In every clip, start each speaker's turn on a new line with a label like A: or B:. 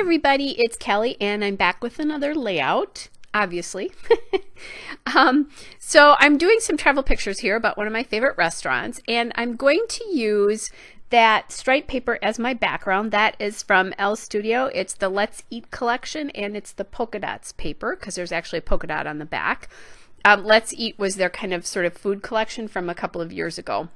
A: everybody, it's Kelly and I'm back with another layout, obviously. So I'm doing some travel pictures here about one of my favorite restaurants, and I'm going to use that striped paper as my background. That is from Elle Studio. It's the Let's Eat collection, and it's the polka dots paper because there's actually a polka dot on the back. Let's Eat was their kind of sort of food collection from a couple of years ago.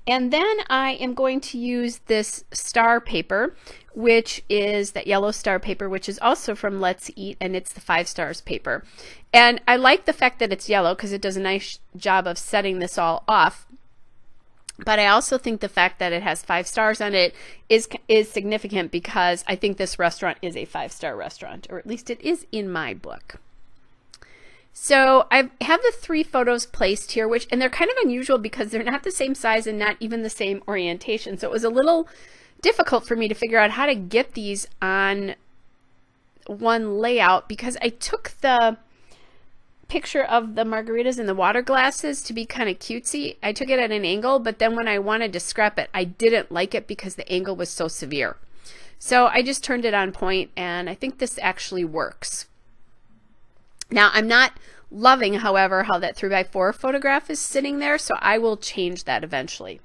A: And then I am going to use this star paper, which is that yellow star paper, which is also from Let's Eat, and it's the 5 stars paper. And I like the fact that it's yellow because it does a nice job of setting this all off. But I also think the fact that it has 5 stars on it is significant because I think this restaurant is a 5-star restaurant, or at least it is in my book. So I have the 3 photos placed here, and they're kind of unusual because they're not the same size and not even the same orientation. So it was a little difficult for me to figure out how to get these on one layout because I took the picture of the margaritas in the water glasses to be kind of cutesy. I took it at an angle, but then when I wanted to scrap it, I didn't like it because the angle was so severe. So I just turned it on point, and I think this actually works. Now, I'm not loving, however, how that 3x4 photograph is sitting there, so I will change that eventually.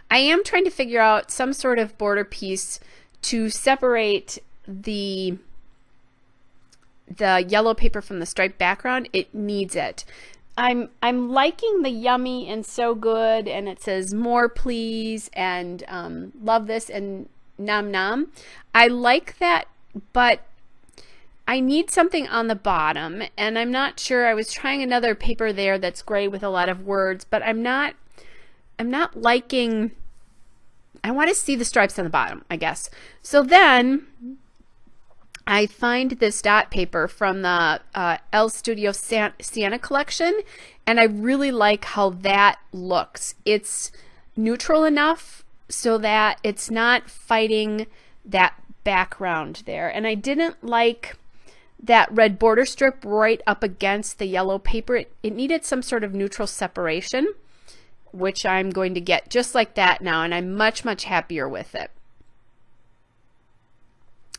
A: I am trying to figure out some sort of border piece to separate the yellow paper from the striped background. It needs it. I'm liking the yummy and so good, and it says more please, and love this, and nom nom. I like that, but I need something on the bottom, and I'm not sure. I was trying another paper there that's gray with a lot of words, but I'm not liking. I want to see the stripes on the bottom, I guess. So then I find this dot paper from the Elle Studio Sienna collection, and I really like how that looks. It's neutral enough so that it's not fighting that background there, and I didn't like that red border strip right up against the yellow paper. It needed some sort of neutral separation, which I'm going to get just like that now, and I'm much, much happier with it.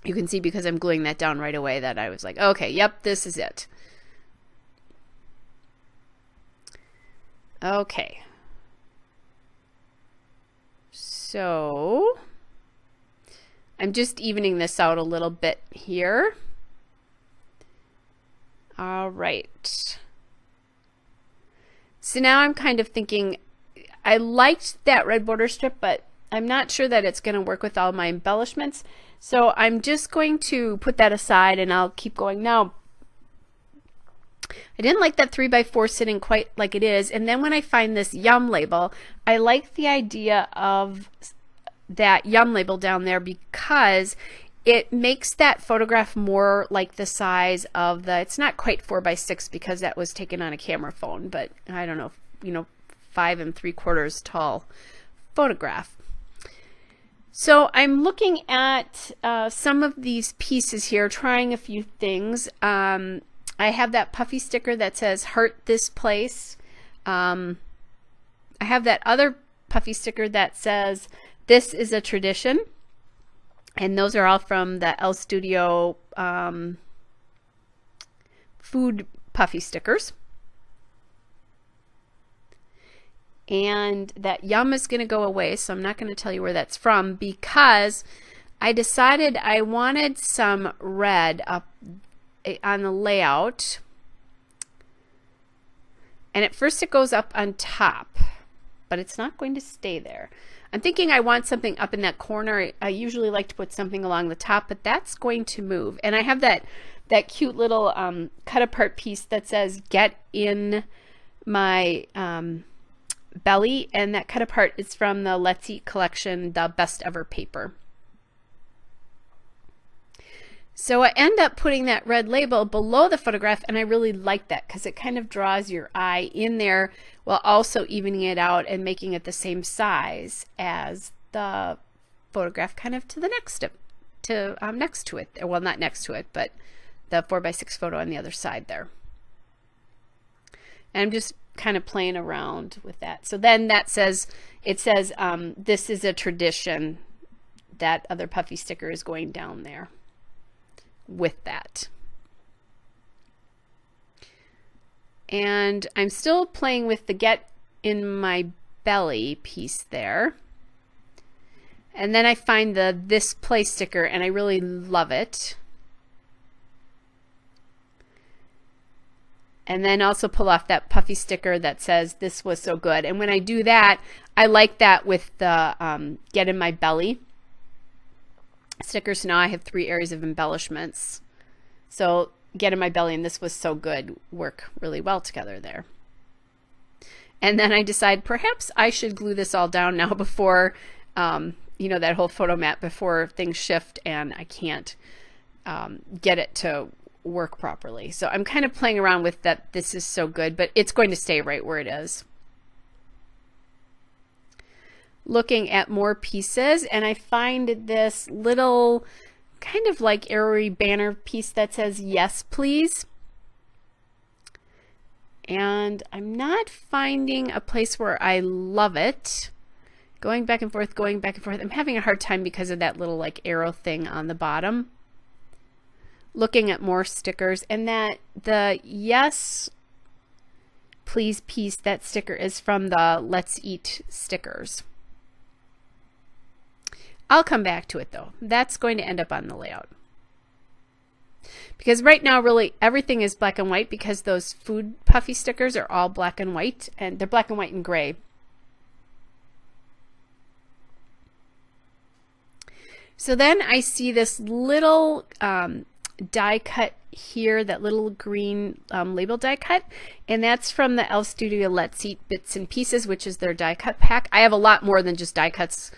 A: You can see because I'm gluing that down right away that I was like, okay, yep, this is it. Okay. So I'm just evening this out a little bit here. All right. So now I'm kind of thinking, I liked that red border strip, but I'm not sure that it's going to work with all my embellishments. So I'm just going to put that aside and I'll keep going. Now, I didn't like that 3x4 sitting quite like it is. And then when I find this yum label, I like the idea of that yum label down there because it makes that photograph more like the size of the, it's not quite 4x6 because that was taken on a camera phone, but I don't know, 5 3/4 tall photograph. So I'm looking at some of these pieces here, trying a few things. I have that puffy sticker that says heart this place. I have that other puffy sticker that says this is a tradition. And those are all from the Elle Studio food puffy stickers. And that yum is going to go away, so I'm not going to tell you where that's from because I decided I wanted some red up on the layout. And at first it goes up on top, but it's not going to stay there. I'm thinking I want something up in that corner. I usually like to put something along the top, but that's going to move. And I have that cute little cut apart piece that says get in my belly, and that cut apart is from the Let's Eat collection, the best ever paper. So I end up putting that red label below the photograph, and I really like that because it kind of draws your eye in there while also evening it out and making it the same size as the photograph kind of to the next to it. Well, not next to it, but the 4x6 photo on the other side there. And I'm just kind of playing around with that. So then that says, it says, this is a tradition that other puffy sticker is going down there with that. And I'm still playing with the get in my belly piece there. And then I find the this play sticker and I really love it. And then also pull off that puffy sticker that says this was so good. And when I do that, I like that with the get in my belly sticker. So now I have 3 areas of embellishments. So get in my belly and this was so good work really well together there. And then I decide perhaps I should glue this all down now before, you know, that whole photo mat, before things shift and I can't get it to work properly. So I'm kind of playing around with that. This is so good, but it's going to stay right where it is. Looking at more pieces, and I find this little kind of like arrowy banner piece that says yes please, and I'm not finding a place where I love it. Going back and forth, going back and forth. I'm having a hard time because of that little like arrow thing on the bottom. Looking at more stickers, and that the yes please piece, that sticker is from the Let's Eat stickers. I'll come back to it though. That's going to end up on the layout. Because right now really everything is black and white because those food puffy stickers are all black and white, and they're black and white and gray. So then I see this little die cut here, that little green label die cut, and that's from the Elf Studio Let's Eat Bits and Pieces, which is their die cut pack. I have a lot more than just die cuts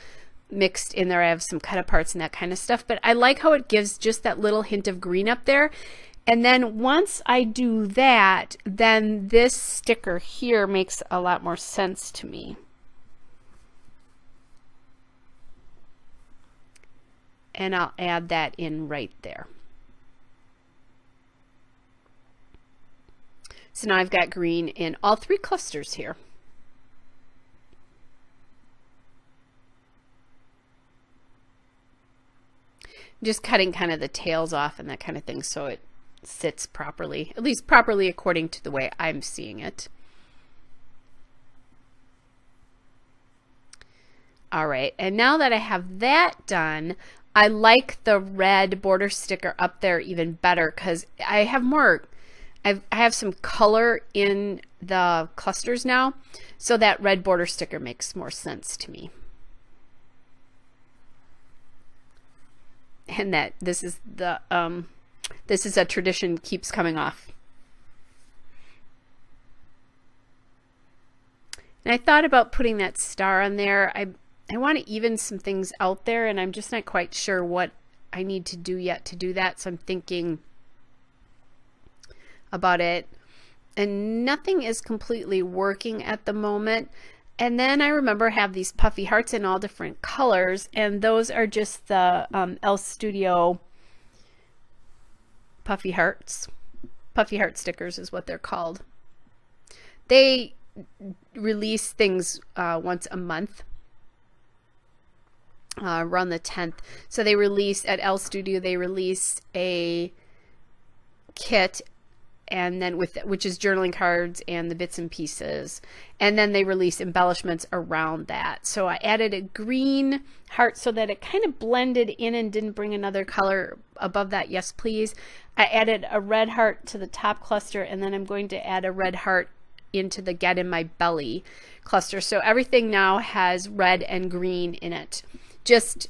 A: mixed in there. I have some cut aparts and that kind of stuff, but I like how it gives just that little hint of green up there. And then once I do that, then this sticker here makes a lot more sense to me. And I'll add that in right there. So now I've got green in all 3 clusters here. I'm just cutting kind of the tails off and that kind of thing so it sits properly, at least properly according to the way I'm seeing it. All right, and now that I have that done, I like the red border sticker up there even better because I have more, I have some color in the clusters now, so that red border sticker makes more sense to me. And that this is the this is a tradition keeps coming off. And I thought about putting that star on there. I want to even some things out there, and I'm just not quite sure what I need to do yet to do that. So I'm thinking about it, and nothing is completely working at the moment. And then I remember I have these puffy hearts in all different colors, and those are just the Elf Studio puffy hearts. Puffy heart stickers is what they're called. They release things once a month. Around the 10th. So they release at Elf Studio, they release a kit, and then which is journaling cards and the bits and pieces, and then they release embellishments around that. So I added a green heart so that it kind of blended in and didn't bring another color above that yes please. I added a red heart to the top cluster, and then I'm going to add a red heart into the get in my belly cluster. So everything now has red and green in it, just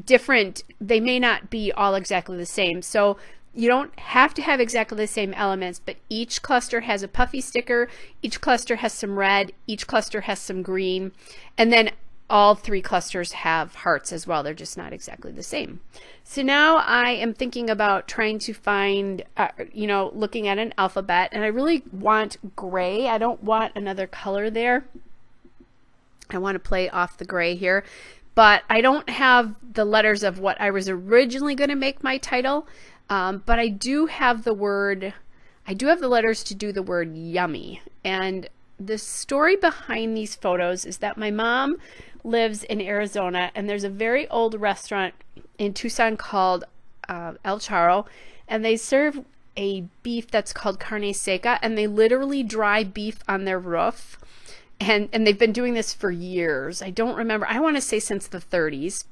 A: different. They may not be all exactly the same, so you don't have to have exactly the same elements, but each cluster has a puffy sticker, each cluster has some red, each cluster has some green, and then all 3 clusters have hearts as well. They're just not exactly the same. So now I am thinking about trying to find, you know, looking at an alphabet, and I really want gray. I don't want another color there. I want to play off the gray here, but I don't have the letters of what I was originally going to make my title. But I do have the word, I do have the letters to do the word yummy, and the story behind these photos is that my mom lives in Arizona, and there's a very old restaurant in Tucson called El Charro, and they serve a beef that's called carne seca, and they literally dry beef on their roof, and they've been doing this for years. I don't remember, I want to say since the 30s.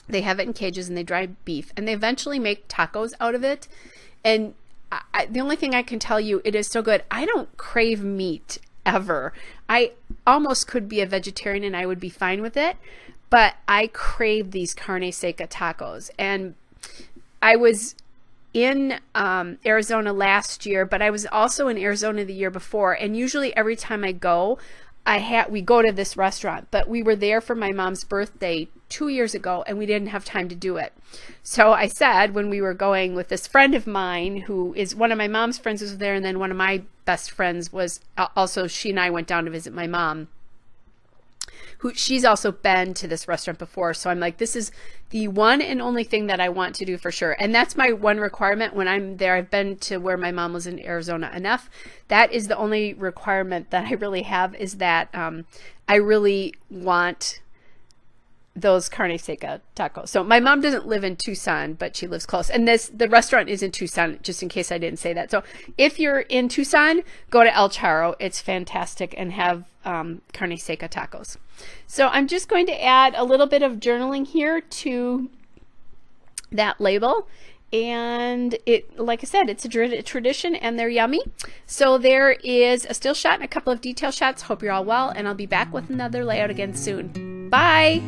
A: They have it in cages and they dry beef, and they eventually make tacos out of it. And the only thing I can tell you, it is so good. I don't crave meat ever. I almost could be a vegetarian and I would be fine with it, but I crave these carne seca tacos. And I was in Arizona last year, but I was also in Arizona the year before, and usually every time I go, we go to this restaurant, but we were there for my mom's birthday 2 years ago and we didn't have time to do it. So I said, when we were going with this friend of mine who is one of my mom's friends was there, and then one of my best friends was also, she and I went down to visit my mom, who she's also been to this restaurant before. So I'm like, this is the one and only thing that I want to do for sure. And that's my one requirement when I'm there. I've been to where my mom was in Arizona enough. That is the only requirement that I really have, is that I really want those carne seca tacos. So my mom doesn't live in Tucson, but she lives close. And the restaurant is in Tucson, just in case I didn't say that. So if you're in Tucson, go to El Charro. It's fantastic, and have carne seca tacos. So I'm just going to add a little bit of journaling here to that label. And it, like I said, it's a tradition, and they're yummy. So there is a still shot and a couple of detail shots. Hope you're all well, and I'll be back with another layout again soon. Bye.